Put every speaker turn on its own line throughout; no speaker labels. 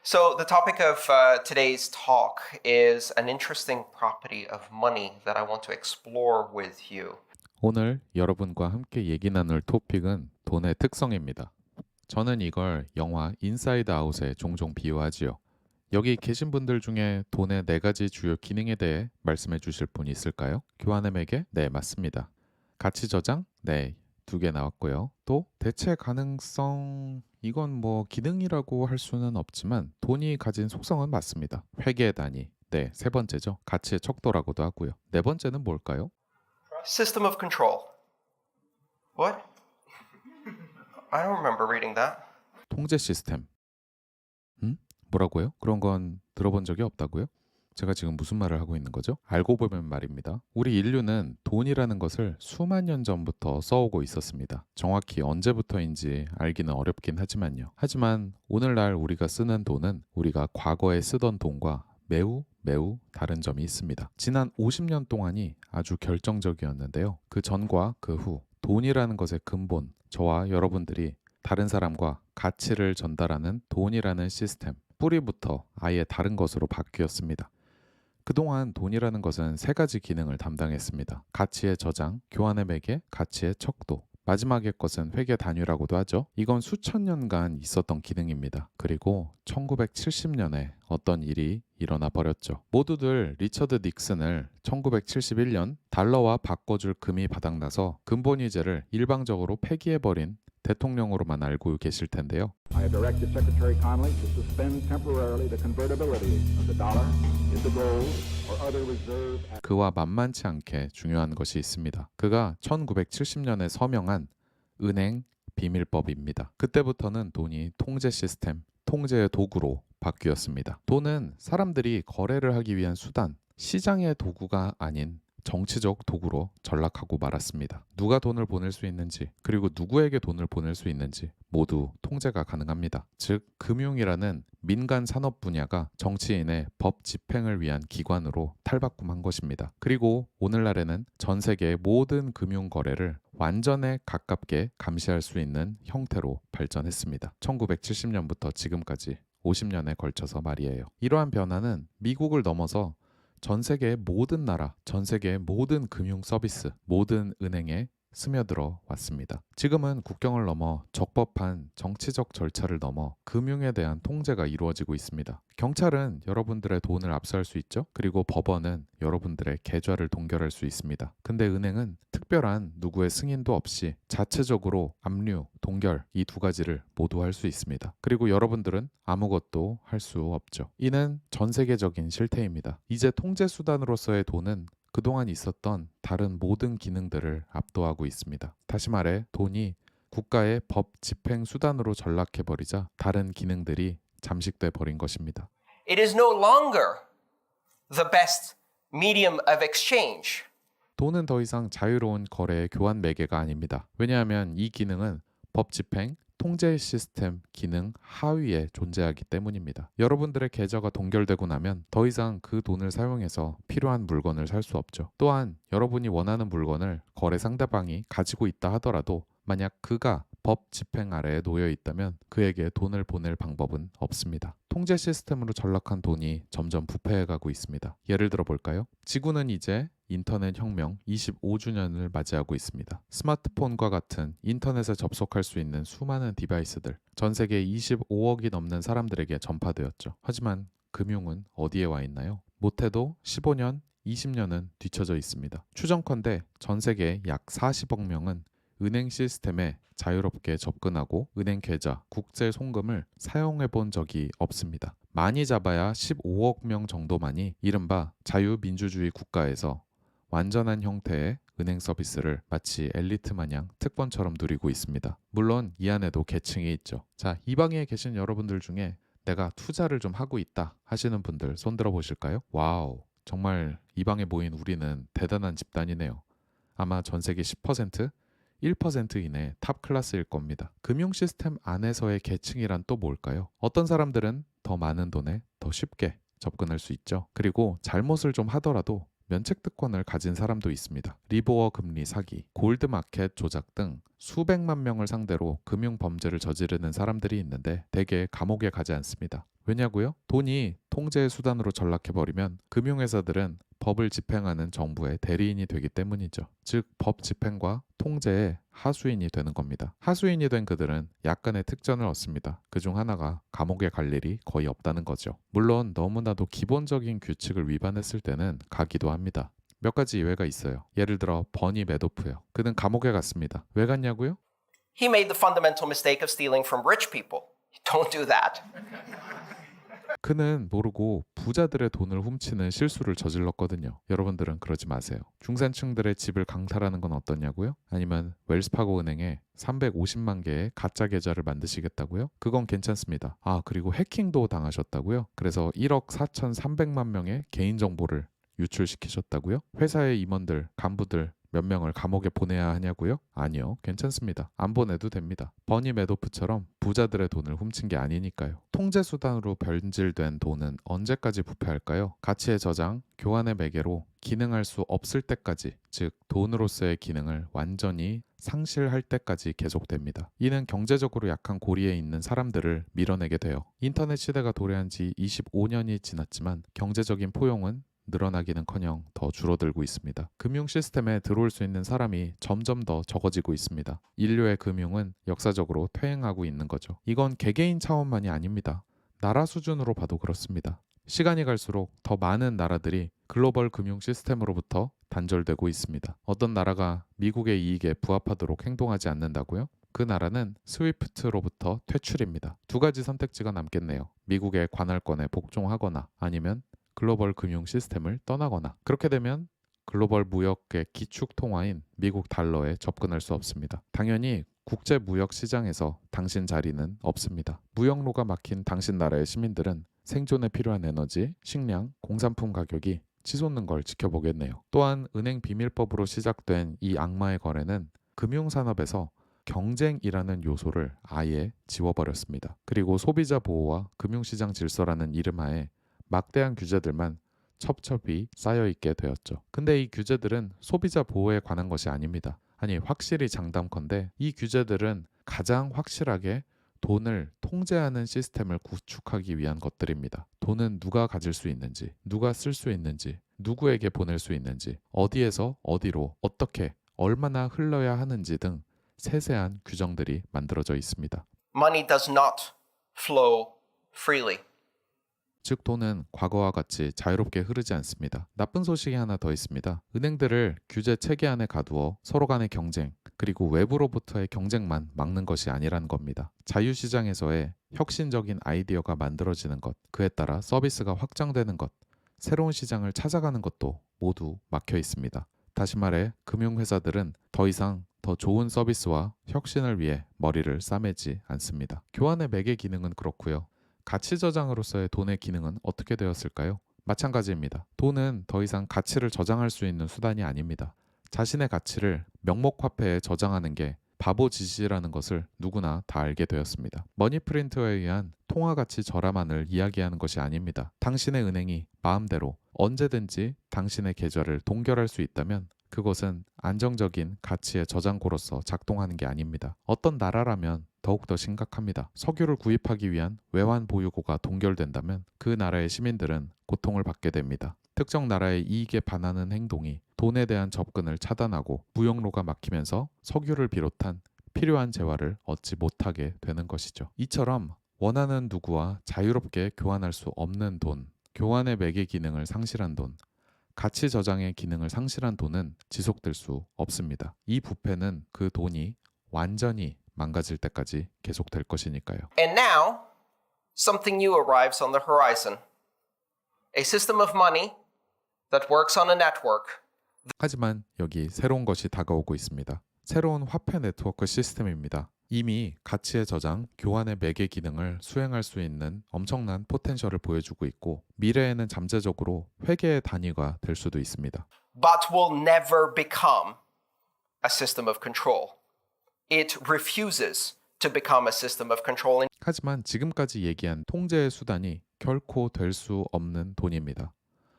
So, the topic of today's talk is an interesting property of money that I want to explore with you.
오늘 여러분과 함께 얘기 나눌 토픽은 돈의 특성입니다. 저는 이걸 영화 인사이드 아웃에 종종 비유하지요. 여기 계신 분들 중에 돈의 네 가지 주요 기능에 대해 말씀해 주실 분 있을까요? 교환음에게? 네, 맞습니다. 가치 저장? 네, 두 개 나왔고요. 또 대체 가능성? 이건 뭐 기능이라고 할 수는 없지만 돈이 가진 속성은 맞습니다. 회계 단위. 네, 세 번째죠. 가치의 척도라고도 하고요. 네 번째는 뭘까요?
System of control. What? I don't remember reading that.
통제 시스템. 뭐라고요? 그런 건 들어본 적이 없다고요? 제가 지금 무슨 말을 하고 있는 거죠? 알고 보면 말입니다. 우리 인류는 돈이라는 것을 수만 년 전부터 써오고 있었습니다. 정확히 언제부터인지 알기는 어렵긴 하지만요. 하지만 오늘날 우리가 쓰는 돈은 우리가 과거에 쓰던 돈과 매우 다른 점이 있습니다. 지난 50년 동안이 아주 결정적이었는데요. 그 전과 그 후, 돈이라는 것의 근본, 저와 여러분들이 다른 사람과 가치를 전달하는 돈이라는 시스템, 뿌리부터 아예 다른 것으로 바뀌었습니다. 그동안 돈이라는 것은 세 가지 기능을 담당했습니다. 가치의 저장, 교환의 매개, 가치의 척도. 마지막의 것은 회계 단위라고도 하죠. 이건 수천 년간 있었던 기능입니다. 그리고 1970년에 어떤 일이 일어나 버렸죠. 모두들 리처드 닉슨을 1971년 달러와 바꿔줄 금이 바닥나서 근본위제를 일방적으로 폐기해버린 대통령으로만 알고 계실 텐데요.
I have directed Secretary Connally to suspend temporarily the convertibility of the dollar into gold or other reserve.
그와 만만치 않게 중요한 것이 있습니다. 그가 1970년에 서명한 은행 비밀법입니다. 그때부터는 돈이 통제 시스템, 통제의 도구로 바뀌었습니다. 돈은 사람들이 거래를 하기 위한 수단, 시장의 도구가 아닌 정치적 도구로 전락하고 말았습니다. 누가 돈을 보낼 수 있는지, 그리고 누구에게 돈을 보낼 수 있는지 모두 통제가 가능합니다. 즉, 금융이라는 민간 산업 분야가 정치인의 법 집행을 위한 기관으로 탈바꿈한 것입니다. 그리고 오늘날에는 전 세계의 모든 금융 거래를 완전에 가깝게 감시할 수 있는 형태로 발전했습니다. 1970년부터 지금까지 50년에 걸쳐서 말이에요. 이러한 변화는 미국을 넘어서 전 세계의 모든 나라, 전 세계의 모든 금융 서비스, 모든 은행에 스며들어 왔습니다. 지금은 국경을 넘어 적법한 정치적 절차를 넘어 금융에 대한 통제가 이루어지고 있습니다. 경찰은 여러분들의 돈을 압수할 수 있죠. 그리고 법원은 여러분들의 계좌를 동결할 수 있습니다. 근데 은행은 특별한 누구의 승인도 없이 자체적으로 압류, 동결 이 두 가지를 모두 할 수 있습니다. 그리고 여러분들은 아무것도 할 수 없죠. 이는 전 세계적인 실태입니다. 이제 통제 수단으로서의 돈은 그동안 있었던 다른 모든 기능들을 압도하고 있습니다. 다시 말해 돈이 국가의 법 집행 수단으로 전락해버리자 다른 기능들이 잠식돼 버린 것입니다.
It is no longer the best medium of exchange.
돈은 더 이상 자유로운 거래의 교환 매개가 아닙니다. 왜냐하면 이 기능은 법 집행, 통제 시스템 기능 하위에 존재하기 때문입니다. 여러분들의 계좌가 동결되고 나면 더 이상 그 돈을 사용해서 필요한 물건을 살 수 없죠. 또한 여러분이 원하는 물건을 거래 상대방이 가지고 있다 하더라도 만약 그가 법 집행 아래에 놓여 있다면 그에게 돈을 보낼 방법은 없습니다. 통제 시스템으로 전락한 돈이 점점 부패해가고 있습니다. 예를 들어 볼까요? 지구는 이제 인터넷 혁명 25주년을 맞이하고 있습니다. 스마트폰과 같은 인터넷에 접속할 수 있는 수많은 디바이스들, 전 세계 25억이 넘는 사람들에게 전파되었죠. 하지만 금융은 어디에 와 있나요? 못해도 15년, 20년은 뒤처져 있습니다. 추정컨대 전 세계 약 40억 명은 은행 시스템에 자유롭게 접근하고 은행 계좌, 국제 송금을 사용해 본 적이 없습니다. 많이 잡아야 15억 명 정도만이 이른바 자유민주주의 국가에서 완전한 형태의 은행 서비스를 마치 엘리트 마냥 특권처럼 누리고 있습니다. 물론 이 안에도 계층이 있죠. 자, 이 방에 계신 여러분들 중에 내가 투자를 좀 하고 있다 하시는 분들 손 들어 보실까요? 와우, 정말 이 방에 모인 우리는 대단한 집단이네요. 아마 전 세계 10%? 1% 이내 탑 클래스일 겁니다. 금융 시스템 안에서의 계층이란 또 뭘까요? 어떤 사람들은 더 많은 돈에 더 쉽게 접근할 수 있죠. 그리고 잘못을 좀 하더라도 면책특권을 가진 사람도 있습니다. 리보어 금리 사기, 골드마켓 조작 등 수백만 명을 상대로 금융 범죄를 저지르는 사람들이 있는데 대개 감옥에 가지 않습니다. 왜냐고요? 돈이 통제의 수단으로 전락해버리면 금융회사들은 법을 집행하는 정부의 대리인이 되기 때문이죠. 즉, 법 집행과 통제의 하수인이 되는 겁니다. 하수인이 된 그들은 약간의 특전을 얻습니다. 그중 하나가 감옥에 갈 일이 거의 없다는 거죠. 물론 너무나도 기본적인 규칙을 위반했을 때는 가기도 합니다. 몇 가지 예외가 있어요. 예를 들어 버니 매도프요. 그는 감옥에 갔습니다. 왜 갔냐고요?
He made the fundamental mistake of stealing from rich people. Don't do that.
그는 모르고 부자들의 돈을 훔치는 실수를 저질렀거든요. 여러분들은 그러지 마세요. 중산층들의 집을 강탈하는 건 어떠냐고요? 아니면 웰스파고 은행에 350만 개의 가짜 계좌를 만드시겠다고요? 그건 괜찮습니다. 아, 그리고 해킹도 당하셨다고요? 그래서 1억 4,300만 명의 개인정보를 유출시키셨다고요? 회사의 임원들, 간부들 몇 명을 감옥에 보내야 하냐고요? 아니요, 괜찮습니다. 안 보내도 됩니다. 버니 매도프처럼 부자들의 돈을 훔친 게 아니니까요. 통제 수단으로 변질된 돈은 언제까지 부패할까요? 가치의 저장, 교환의 매개로 기능할 수 없을 때까지, 즉 돈으로서의 기능을 완전히 상실할 때까지 계속됩니다. 이는 경제적으로 약한 고리에 있는 사람들을 밀어내게 돼요. 인터넷 시대가 도래한 지 25년이 지났지만 경제적인 포용은 늘어나기는커녕 더 줄어들고 있습니다. 금융 시스템에 들어올 수 있는 사람이 점점 더 적어지고 있습니다. 인류의 금융은 역사적으로 퇴행하고 있는 거죠. 이건 개개인 차원만이 아닙니다. 나라 수준으로 봐도 그렇습니다. 시간이 갈수록 더 많은 나라들이 글로벌 금융 시스템으로부터 단절되고 있습니다. 어떤 나라가 미국의 이익에 부합하도록 행동하지 않는다고요? 그 나라는 스위프트로부터 퇴출입니다. 두 가지 선택지가 남겠네요. 미국의 관할권에 복종하거나 아니면 글로벌 금융 시스템을 떠나거나. 그렇게 되면 글로벌 무역의 기축 통화인 미국 달러에 접근할 수 없습니다. 당연히 국제 무역 시장에서 당신 자리는 없습니다. 무역로가 막힌 당신 나라의 시민들은 생존에 필요한 에너지, 식량, 공산품 가격이 치솟는 걸 지켜보겠네요. 또한 은행 비밀법으로 시작된 이 악마의 거래는 금융산업에서 경쟁이라는 요소를 아예 지워버렸습니다. 그리고 소비자 보호와 금융시장 질서라는 이름하에 막대한 규제들만 첩첩이 쌓여있게 되었죠. 근데 이 규제들은 소비자 보호에 관한 것이 아닙니다. 아니, 확실히 장담컨대 이 규제들은 가장 확실하게 돈을 통제하는 시스템을 구축하기 위한 것들입니다. 돈은 누가 가질 수 있는지, 누가 쓸 수 있는지, 누구에게 보낼 수 있는지, 어디에서 어디로, 어떻게, 얼마나 흘러야 하는지 등 세세한 규정들이 만들어져 있습니다.
Money does not flow freely.
즉 돈은 과거와 같이 자유롭게 흐르지 않습니다. 나쁜 소식이 하나 더 있습니다. 은행들을 규제 체계 안에 가두어 서로 간의 경쟁, 그리고 외부로부터의 경쟁만 막는 것이 아니라는 겁니다. 자유시장에서의 혁신적인 아이디어가 만들어지는 것, 그에 따라 서비스가 확장되는 것, 새로운 시장을 찾아가는 것도 모두 막혀 있습니다. 다시 말해 금융회사들은 더 이상 더 좋은 서비스와 혁신을 위해 머리를 싸매지 않습니다. 교환의 매개 기능은 그렇고요. 가치 저장으로서의 돈의 기능은 어떻게 되었을까요? 마찬가지입니다. 돈은 더 이상 가치를 저장할 수 있는 수단이 아닙니다. 자신의 가치를 명목화폐에 저장하는 게 바보 짓이라는 것을 누구나 다 알게 되었습니다. 머니프린트에 의한 통화가치 절하만을 이야기하는 것이 아닙니다. 당신의 은행이 마음대로 언제든지 당신의 계좌를 동결할 수 있다면 그것은 안정적인 가치의 저장고로서 작동하는 게 아닙니다. 어떤 나라라면 더욱더 심각합니다. 석유를 구입하기 위한 외환 보유고가 동결된다면 그 나라의 시민들은 고통을 받게 됩니다. 특정 나라의 이익에 반하는 행동이 돈에 대한 접근을 차단하고 무역로가 막히면서 석유를 비롯한 필요한 재화를 얻지 못하게 되는 것이죠. 이처럼 원하는 누구와 자유롭게 교환할 수 없는 돈, 교환의 매개 기능을 상실한 돈, 가치 저장의 기능을 상실한 돈은 지속될 수 없습니다. 이 부패는 그 돈이 완전히 망가질 때까지 계속될 것이니까요.
And now, something new arrives on the horizon. A system of money that works on a network.
하지만 여기 새로운 것이 다가오고 있습니다. 새로운 화폐 네트워크 시스템입니다. 이미 가치의 저장, 교환의 매개 기능을 수행할 수 있는 엄청난 포텐셜을 보여주고 있고 미래에는 잠재적으로 회계의 단위가 될 수도 있습니다.
But will never become a system of control. It refuses to become a system of control.
하지만 지금까지 얘기한 통제의 수단이 결코 될 수 없는 돈입니다.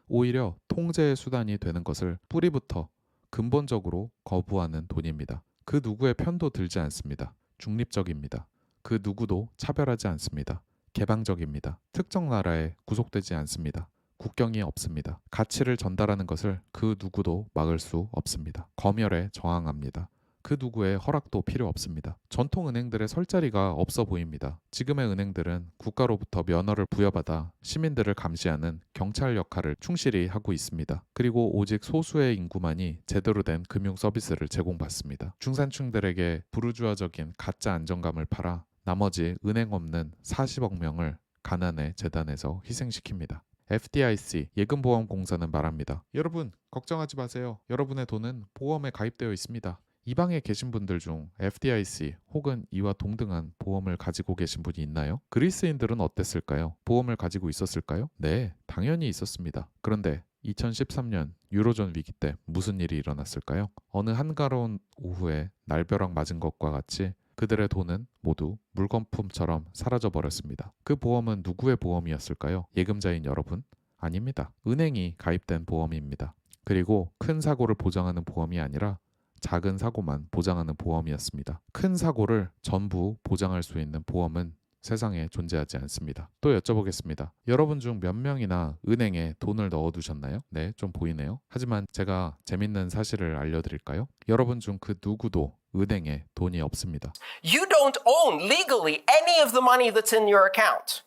오히려 통제의 수단이 되는 것을 뿌리부터 근본적으로 거부하는 돈입니다. 그 누구의 편도 들지 않습니다. 중립적입니다. 그 누구도 차별하지 않습니다. 개방적입니다. 특정 나라에 구속되지 않습니다. 국경이 없습니다. 가치를 전달하는 것을 그 누구도 막을 수 없습니다. 검열에 저항합니다. 그 누구의 허락도 필요 없습니다. 전통 은행들의 설 자리가 없어 보입니다. 지금의 은행들은 국가로부터 면허를 부여받아 시민들을 감시하는 경찰 역할을 충실히 하고 있습니다. 그리고 오직 소수의 인구만이 제대로 된 금융 서비스를 제공받습니다. 중산층들에게 부르주아적인 가짜 안정감을 팔아 나머지 은행 없는 40억 명을 가난의 재단에서 희생시킵니다. FDIC 예금보험공사는 말합니다. 여러분 걱정하지 마세요. 여러분의 돈은 보험에 가입되어 있습니다. 이 방에 계신 분들 중 FDIC 혹은 이와 동등한 보험을 가지고 계신 분이 있나요? 그리스인들은 어땠을까요? 보험을 가지고 있었을까요? 네, 당연히 있었습니다. 그런데 2013년 유로존 위기 때 무슨 일이 일어났을까요? 어느 한가로운 오후에 날벼락 맞은 것과 같이 그들의 돈은 모두 물거품처럼 사라져버렸습니다. 그 보험은 누구의 보험이었을까요? 예금자인 여러분? 아닙니다. 은행이 가입된 보험입니다. 그리고 큰 사고를 보장하는 보험이 아니라 작은 사고만 보장하는 보험이었습니다. 큰 사고를 전부 보장할 수 있는 보험은 세상에 존재하지 않습니다. 또 여쭤보겠습니다. 여러분 중 몇 명이나 은행에 돈을 넣어두셨나요? 네, 좀 보이네요. 하지만 제가 재밌는 사실을 알려드릴까요? 여러분 중 그 누구도 은행에 돈이 없습니다.
You don't own legally any of the money that's in your account.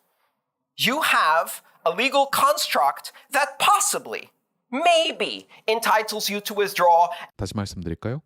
You have a legal construct that possibly, maybe entitles you to withdraw.
다시 말씀드릴까요?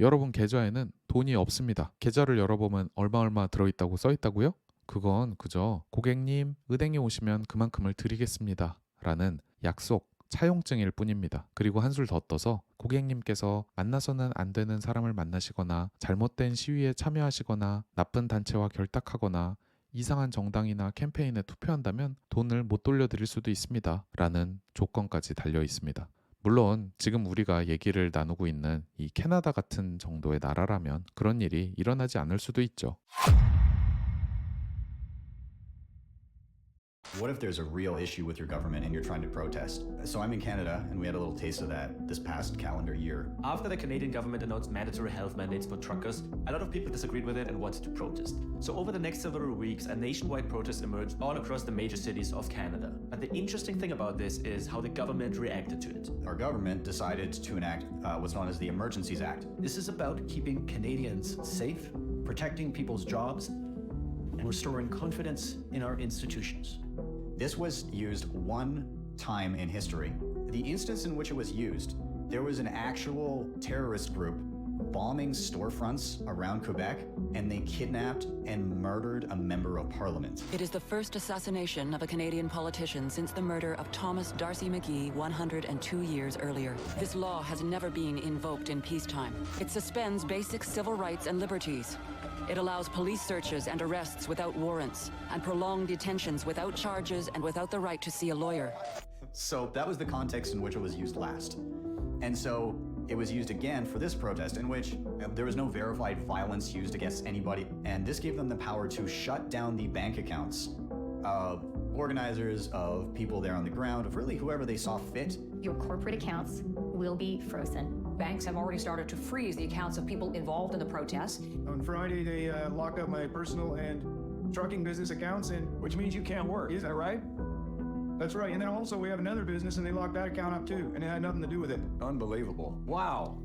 여러분 계좌에는 돈이 없습니다. 계좌를 열어보면 얼마 들어있다고 써있다고요? 그건 그저 고객님 은행에 오시면 그만큼을 드리겠습니다 라는 약속, 차용증일 뿐입니다. 그리고 한술 더 떠서 고객님께서 만나서는 안 되는 사람을 만나시거나 잘못된 시위에 참여하시거나 나쁜 단체와 결탁하거나 이상한 정당이나 캠페인에 투표한다면 돈을 못 돌려드릴 수도 있습니다 라는 조건까지 달려 있습니다. 물론 지금 우리가 얘기를 나누고 있는 이 캐나다 같은 정도의 나라라면 그런 일이 일어나지 않을 수도 있죠.
What if there's a real issue with your government and you're trying to protest? So I'm in Canada, and we had a little taste of that this past calendar year.
After the Canadian government announced mandatory health mandates for truckers, a lot of people disagreed with it and wanted to protest. So over the next several weeks, a nationwide protest emerged all across the major cities of Canada. But the interesting thing about this is how the government reacted to it.
Our government decided to enact what's known as the Emergencies Act.
This is about keeping Canadians safe, protecting people's jobs, and restoring confidence in our institutions.
This was used one time in history. The instance in which it was used, there was an actual terrorist group bombing storefronts around Quebec, and they kidnapped and murdered a member of parliament.
It is the first assassination of a Canadian politician since the murder of Thomas D'Arcy McGee 102 years earlier. This law has never been invoked in peacetime. It suspends basic civil rights and liberties. It allows police searches and arrests without warrants, and prolonged detentions without charges and without the right to see a lawyer.
So that was the context in which it was used last. And so it was used again for this protest, in which there was no verified violence used against anybody. And this gave them the power to shut down the bank accounts of organizers, of people there on the ground, of really whoever they saw fit.
Your corporate accounts will be frozen.
Banks have already started to freeze the accounts of people involved in the protests.
On Friday, they locked up my personal and trucking business accounts, and which means you can't work. Is that right? That's right. And then also we have another business, and they locked that account up too, and it had nothing to do with it.
Unbelievable.
Wow.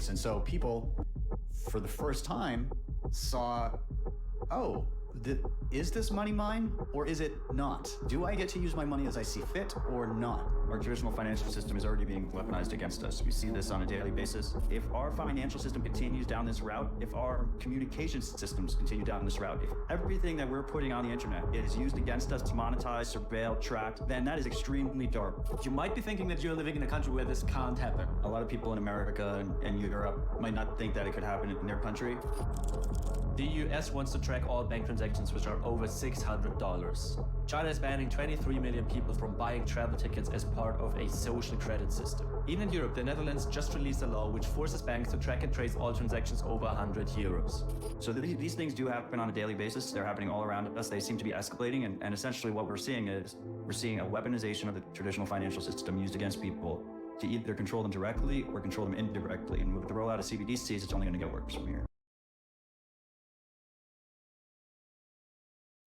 And so people, for the first time, saw, oh, is this money mine or is it not? Do I get to use my money as I see fit or not?
Our traditional financial system is already being weaponized against us. We see this on a daily basis. If our financial system continues down this route, if our communication systems continue down this route, if everything that we're putting on the internet is used against us to monetize, surveil, track, then that is extremely dark.
You might be thinking that you're living in a country where this can't happen.
A lot of people in America and Europe might not think that it could happen in their country.
The US wants to track all bank transactions which are over $600. China is banning 23 million people from buying travel tickets as part of a social credit system. Even in Europe, the Netherlands just released a law which forces banks to track and trace all transactions over 100 euros.
So these things do happen on a daily basis. They're happening all around us. They seem to be escalating. And essentially what we're seeing is we're seeing a weaponization of the traditional financial system used against people to either control them directly or control them indirectly. And with the rollout of CBDCs, it's only going to get worse from here.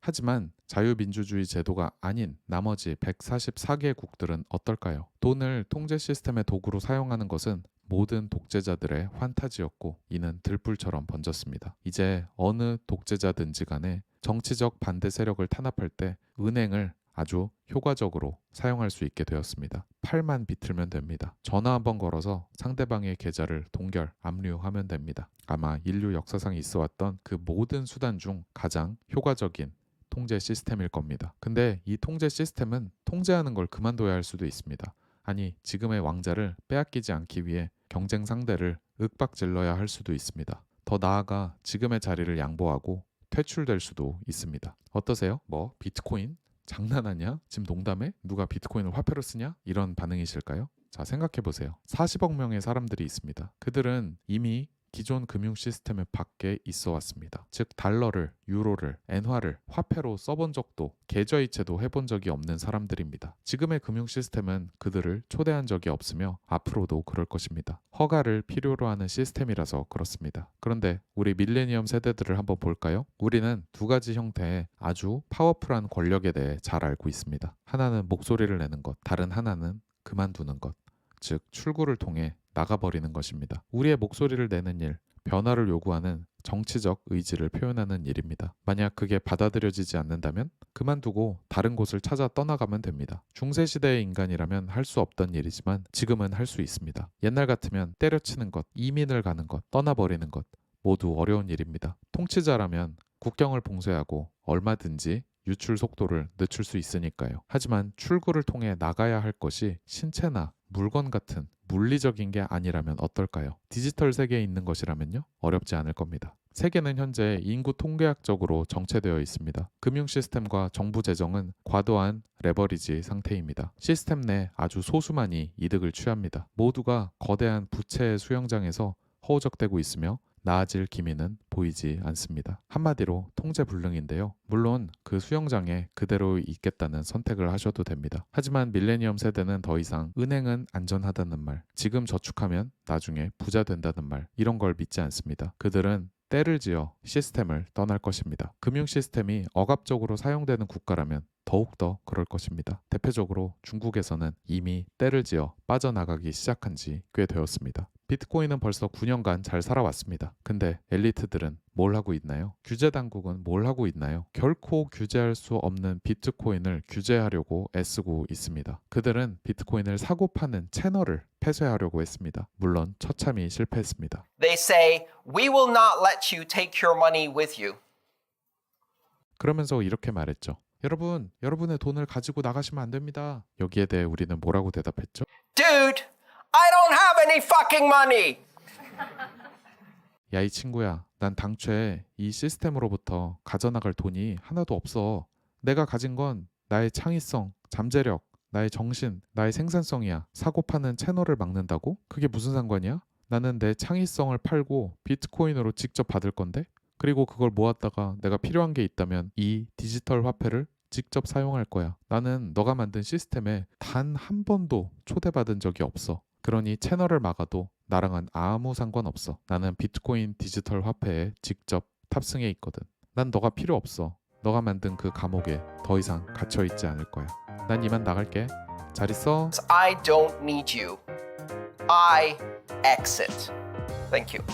하지만 자유민주주의 제도가 아닌 나머지 144개국들은 어떨까요? 돈을 통제 시스템의 도구로 사용하는 것은 모든 독재자들의 환타지였고 이는 들불처럼 번졌습니다. 이제 어느 독재자든지 간에 정치적 반대 세력을 탄압할 때 은행을 아주 효과적으로 사용할 수 있게 되었습니다. 팔만 비틀면 됩니다. 전화 한번 걸어서 상대방의 계좌를 동결, 압류하면 됩니다. 아마 인류 역사상 있어왔던 그 모든 수단 중 가장 효과적인 통제 시스템일 겁니다. 근데 이 통제 시스템은 통제하는 걸 그만둬야 할 수도 있습니다. 아니, 지금의 왕자를 빼앗기지 않기 위해 경쟁 상대를 윽박질러야 할 수도 있습니다. 더 나아가 지금의 자리를 양보하고 퇴출될 수도 있습니다. 어떠세요? 뭐 비트코인? 장난하냐? 지금 농담해? 누가 비트코인을 화폐로 쓰냐? 이런 반응이실까요? 자, 생각해보세요. 40억 명의 사람들이 있습니다. 그들은 이미 기존 금융 시스템의 밖에 있어 왔습니다. 즉 달러를, 유로를, 엔화를 화폐로 써본 적도 계좌이체도 해본 적이 없는 사람들입니다. 지금의 금융 시스템은 그들을 초대한 적이 없으며 앞으로도 그럴 것입니다. 허가를 필요로 하는 시스템이라서 그렇습니다. 그런데 우리 밀레니엄 세대들을 한번 볼까요? 우리는 두 가지 형태의 아주 파워풀한 권력에 대해 잘 알고 있습니다. 하나는 목소리를 내는 것, 다른 하나는 그만두는 것. 즉 출구를 통해 나가버리는 것입니다. 우리의 목소리를 내는 일, 변화를 요구하는 정치적 의지를 표현하는 일입니다. 만약 그게 받아들여지지 않는다면 그만두고 다른 곳을 찾아 떠나가면 됩니다. 중세시대의 인간이라면 할 수 없던 일이지만 지금은 할 수 있습니다. 옛날 같으면 때려치는 것, 이민을 가는 것, 떠나버리는 것 모두 어려운 일입니다. 통치자라면 국경을 봉쇄하고 얼마든지 유출 속도를 늦출 수 있으니까요. 하지만 출구를 통해 나가야 할 것이 신체나 물건 같은 물리적인 게 아니라면 어떨까요? 디지털 세계에 있는 것이라면요? 어렵지 않을 겁니다. 세계는 현재 인구 통계학적으로 정체되어 있습니다. 금융 시스템과 정부 재정은 과도한 레버리지 상태입니다. 시스템 내 아주 소수만이 이득을 취합니다. 모두가 거대한 부채의 수영장에서 허우적대고 있으며 나아질 기미는 보이지 않습니다. 한마디로 통제불능인데요. 물론 그 수영장에 그대로 있겠다는 선택을 하셔도 됩니다. 하지만 밀레니엄 세대는 더 이상 은행은 안전하다는 말, 지금 저축하면 나중에 부자 된다는 말, 이런 걸 믿지 않습니다. 그들은 때를 지어 시스템을 떠날 것입니다. 금융 시스템이 억압적으로 사용되는 국가라면 더욱더 그럴 것입니다. 대표적으로 중국에서는 이미 때를 지어 빠져나가기 시작한 지 꽤 되었습니다. 비트코인은 벌써 9년간 잘 살아왔습니다. 근데 엘리트들은 뭘 하고 있나요? 규제 당국은 뭘 하고 있나요? 결코 규제할 수 없는 비트코인을 규제하려고 애쓰고 있습니다. 그들은 비트코인을 사고 파는 채널을 폐쇄하려고 했습니다. 물론 처참히 실패했습니다.
They say, we will not let you take your money with you.
그러면서 이렇게 말했죠. 여러분, 여러분의 돈을 가지고 나가시면 안 됩니다. 여기에 대해 우리는 뭐라고 대답했죠?
Dude, I don't have any fucking money.
야, 이 친구야, 난 당초에 이 시스템으로부터 가져나갈 돈이 하나도 없어. 내가 가진 건 나의 창의성, 잠재력, 나의 정신, 나의 생산성이야. 사고 파는 채널을 막는다고? 그게 무슨 상관이야? 나는 내 창의성을 팔고 비트코인으로 직접 받을 건데? 그리고 그걸 모았다가 내가 필요한 게 있다면 이 디지털 화폐를 직접 사용할 거야. 나는 너가 만든 시스템에 단 한 번도 초대받은 적이 없어. 그러니 채널을 막아도 나랑은 아무 상관없어. 나는 비트코인 디지털 화폐에 직접 탑승해 있거든. 난 너가 필요 없어. 너가 만든 그 감옥에 더 이상 갇혀 있지 않을 거야. 난 이만 나갈게. 잘 있어.
I don't need you. I exit. Thank you.